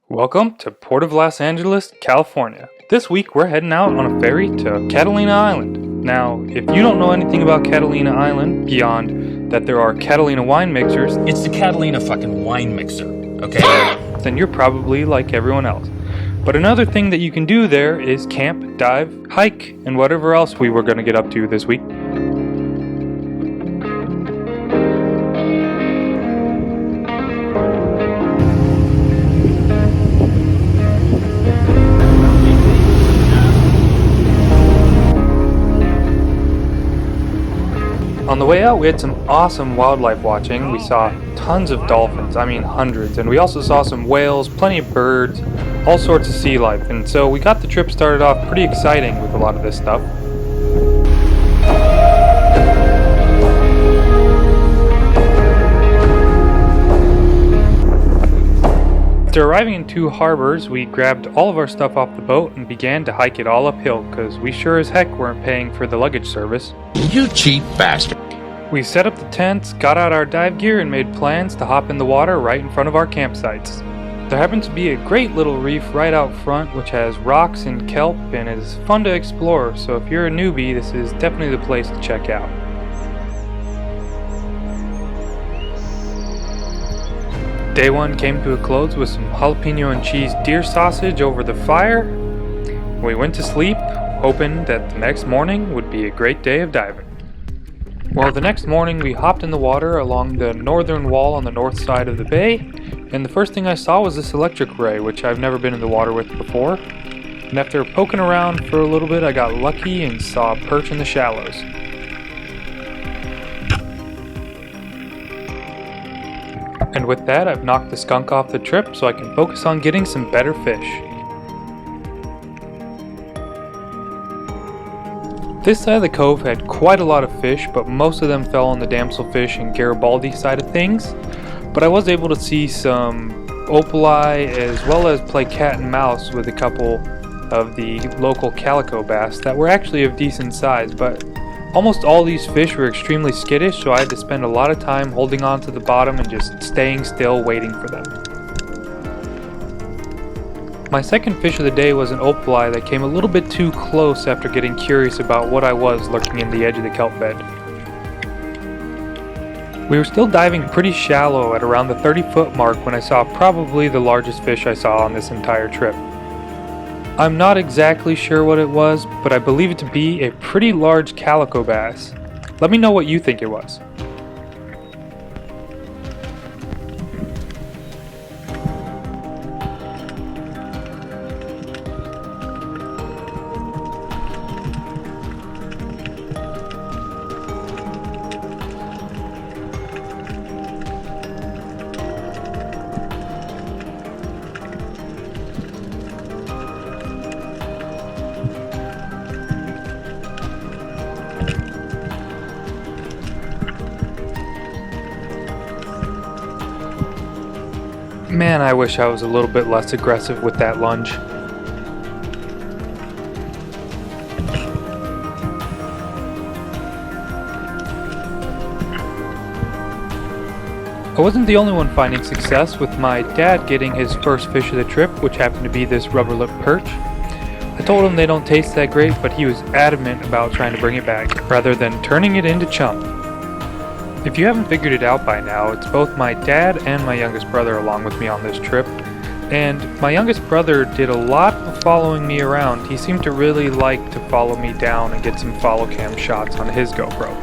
Welcome to Port of Los Angeles, California. This week we're heading out on a ferry to Catalina Island. Now, if you don't know anything about Catalina Island, beyond that there are Catalina wine mixers, it's the Catalina fucking wine mixer, okay? Then you're probably like everyone else. But another thing that you can do there is camp, dive, hike, and whatever else we were going to get up to this week. On the way out, we had some awesome wildlife watching. We saw tons of dolphins, I mean hundreds, and we also saw some whales, plenty of birds, all sorts of sea life, and so we got the trip started off pretty exciting with a lot of this stuff. After arriving in two harbors, we grabbed all of our stuff off the boat and began to hike it all uphill, because we sure as heck weren't paying for the luggage service. You cheap bastard. We set up the tents, got out our dive gear, and made plans to hop in the water right in front of our campsites. There happens to be a great little reef right out front which has rocks and kelp and is fun to explore, so if you're a newbie, this is definitely the place to check out. Day one came to a close with some jalapeno and cheese deer sausage over the fire. We went to sleep, hoping that the next morning would be a great day of diving. Well, the next morning we hopped in the water along the northern wall on the north side of the bay, and the first thing I saw was this electric ray, which I've never been in the water with before. And after poking around for a little bit, I got lucky and saw a perch in the shallows. And with that, I've knocked the skunk off the trip so I can focus on getting some better fish. This side of the cove had quite a lot of fish, but most of them fell on the damselfish and Garibaldi side of things. But I was able to see some opali as well as play cat and mouse with a couple of the local Calico bass that were actually of decent size, but almost all these fish were extremely skittish, so I had to spend a lot of time holding on to the bottom and just staying still waiting for them. My second fish of the day was an opali that came a little bit too close after getting curious about what I was lurking in the edge of the kelp bed. We were still diving pretty shallow at around the 30-foot mark when I saw probably the largest fish I saw on this entire trip. I'm not exactly sure what it was, but I believe it to be a pretty large calico bass. Let me know what you think it was. Man, I wish I was a little bit less aggressive with that lunge. I wasn't the only one finding success, with my dad getting his first fish of the trip, which happened to be this rubber lip perch. I told him they don't taste that great, but he was adamant about trying to bring it back, rather than turning it into chum. If you haven't figured it out by now, it's both my dad and my youngest brother along with me on this trip. And my youngest brother did a lot of following me around. He seemed to really like to follow me down and get some follow cam shots on his GoPro.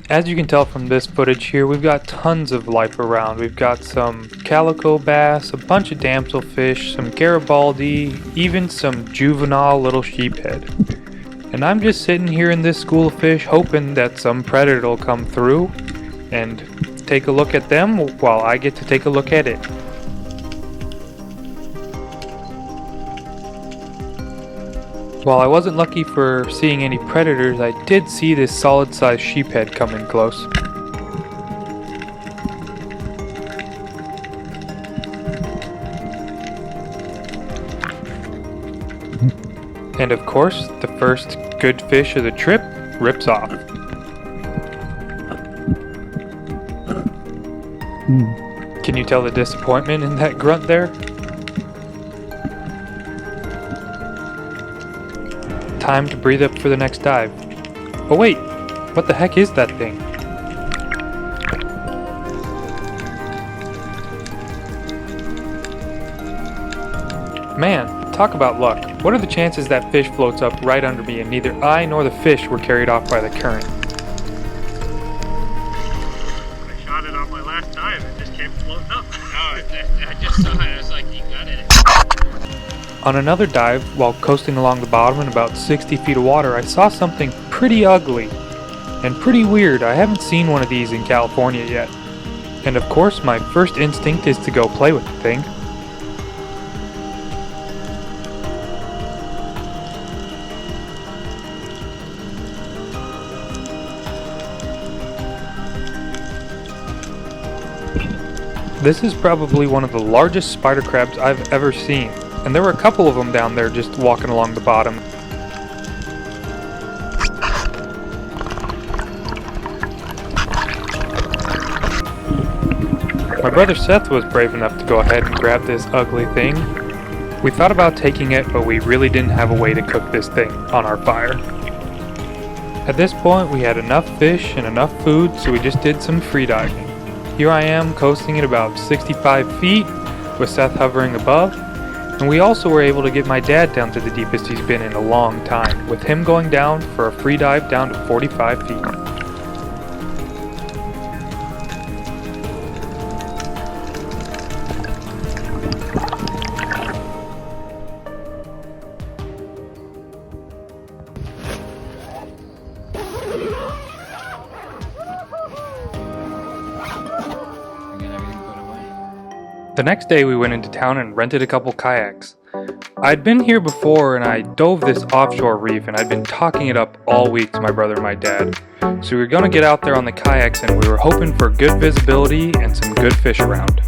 As you can tell from this footage here, we've got tons of life around. We've got some calico bass, a bunch of damselfish, some Garibaldi, even some juvenile little sheephead. And I'm just sitting here in this school of fish hoping that some predator will come through and take a look at them while I get to take a look at it. While I wasn't lucky for seeing any predators, I did see this solid-sized sheephead come in close. And of course, the first good fish of the trip rips off. Can you tell the disappointment in that grunt there? Time to breathe up for the next dive. Oh wait, what the heck is that thing? Man, talk about luck. What are the chances that fish floats up right under me and neither I nor the fish were carried off by the current? I shot it on my last dive, it just came floating up. Oh, I just saw it, I was like, you got it. On another dive, while coasting along the bottom in about 60 feet of water, I saw something pretty ugly and pretty weird. I haven't seen one of these in California yet. And of course, my first instinct is to go play with the thing. This is probably one of the largest spider crabs I've ever seen. And there were a couple of them down there just walking along the bottom. My brother Seth was brave enough to go ahead and grab this ugly thing. We thought about taking it, but we really didn't have a way to cook this thing on our fire. At this point, we had enough fish and enough food, so we just did some free diving. Here I am coasting at about 65 feet, with Seth hovering above. And we also were able to get my dad down to the deepest he's been in a long time, with him going down for a free dive down to 45 feet. The next day we went into town and rented a couple kayaks. I'd been here before and I dove this offshore reef and I'd been talking it up all week to my brother and my dad. So we were going to get out there on the kayaks and we were hoping for good visibility and some good fish around.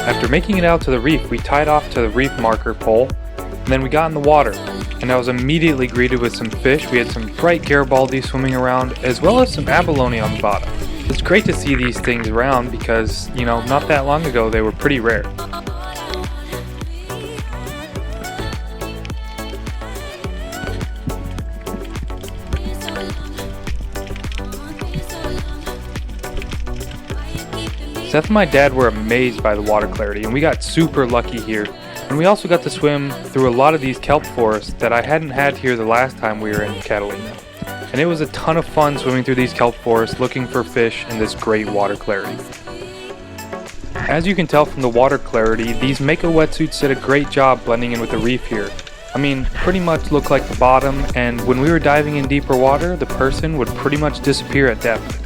After making it out to the reef, we tied off to the reef marker pole, and then we got in the water, and I was immediately greeted with some fish. We had some bright Garibaldi swimming around, as well as some abalone on the bottom. It's great to see these things around because, you know, not that long ago they were pretty rare. Seth and my dad were amazed by the water clarity, and we got super lucky here. And we also got to swim through a lot of these kelp forests that I hadn't had here the last time we were in Catalina. And it was a ton of fun swimming through these kelp forests looking for fish in this great water clarity. As you can tell from the water clarity, these Mako wetsuits did a great job blending in with the reef here. I mean, pretty much looked like the bottom, and when we were diving in deeper water, the person would pretty much disappear at depth.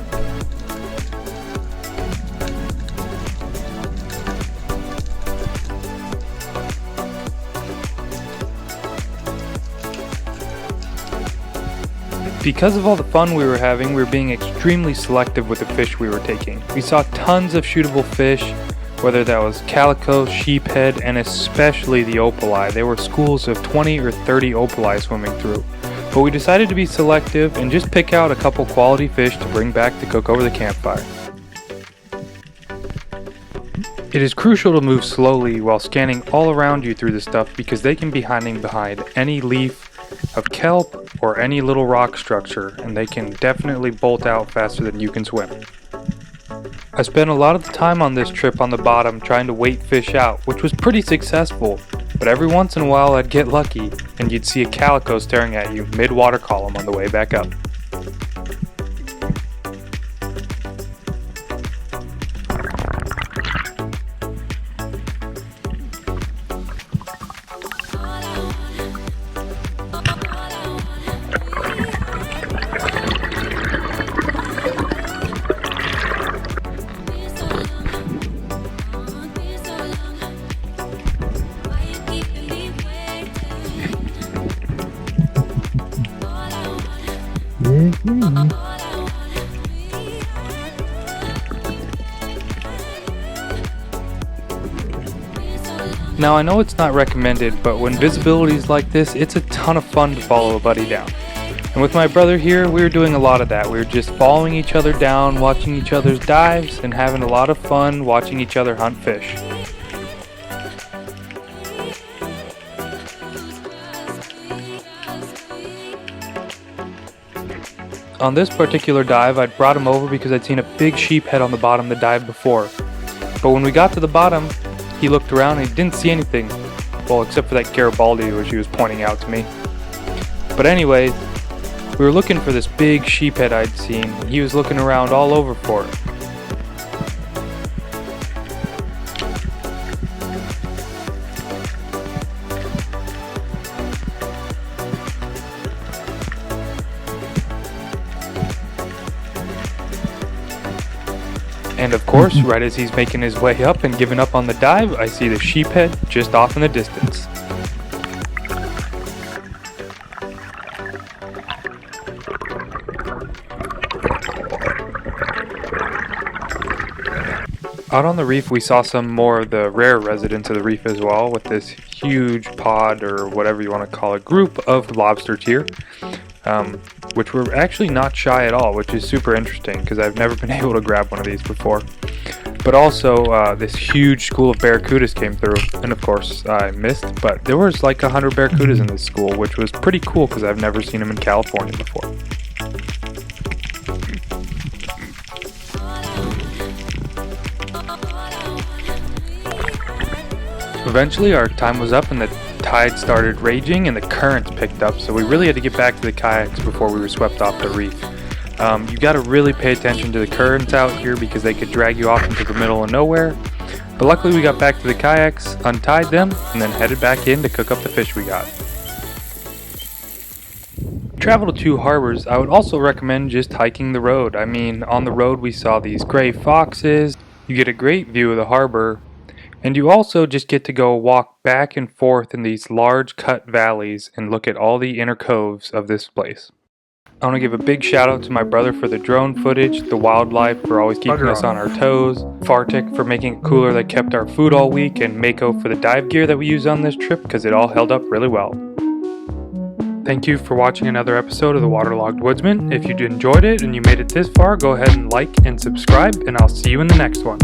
Because of all the fun we were having, we were being extremely selective with the fish we were taking. We saw tons of shootable fish, whether that was calico, sheephead, and especially the opali. There were schools of 20 or 30 opali swimming through. But we decided to be selective and just pick out a couple quality fish to bring back to cook over the campfire. It is crucial to move slowly while scanning all around you through the stuff because they can be hiding behind any leaf of kelp or any little rock structure, and they can definitely bolt out faster than you can swim. I spent a lot of the time on this trip on the bottom trying to wait fish out, which was pretty successful, but every once in a while I'd get lucky and you'd see a calico staring at you mid-water column on the way back up. Now I know it's not recommended, but when visibility is like this, it's a ton of fun to follow a buddy down. And with my brother here, we were doing a lot of that. We were just following each other down, watching each other's dives, and having a lot of fun watching each other hunt fish. On this particular dive, I'd brought him over because I'd seen a big sheephead on the bottom the dive before. But when we got to the bottom, he looked around and he didn't see anything. Well, except for that Garibaldi which he was pointing out to me. But anyway, we were looking for this big sheephead I'd seen, and he was looking around all over for it. And of course, right as he's making his way up and giving up on the dive, I see the sheephead just off in the distance. Out on the reef, we saw some more of the rare residents of the reef as well, with this huge pod, or whatever you want to call it, group of lobsters here. Which were actually not shy at all, which is super interesting because I've never been able to grab one of these before. But also, this huge school of barracudas came through, and of course I missed, but there was like 100 barracudas in this school, which was pretty cool because I've never seen them in California before. Eventually our time was up and the tide started raging and the currents picked up, so we really had to get back to the kayaks before we were swept off the reef. You gotta really pay attention to the currents out here because they could drag you off into the middle of nowhere. But luckily we got back to the kayaks, untied them, and then headed back in to cook up the fish we got. Travel to two harbors, I would also recommend just hiking the road. I mean, on the road we saw these gray foxes, you get a great view of the harbor, and you also just get to go walk back and forth in these large cut valleys and look at all the inner coves of this place. I want to give a big shout out to my brother for the drone footage, the wildlife for always keeping us on our toes, Fartik for making a cooler that kept our food all week, and Mako for the dive gear that we used on this trip because it all held up really well. Thank you for watching another episode of the Waterlogged Woodsman. If you enjoyed it and you made it this far, go ahead and like and subscribe, and I'll see you in the next one.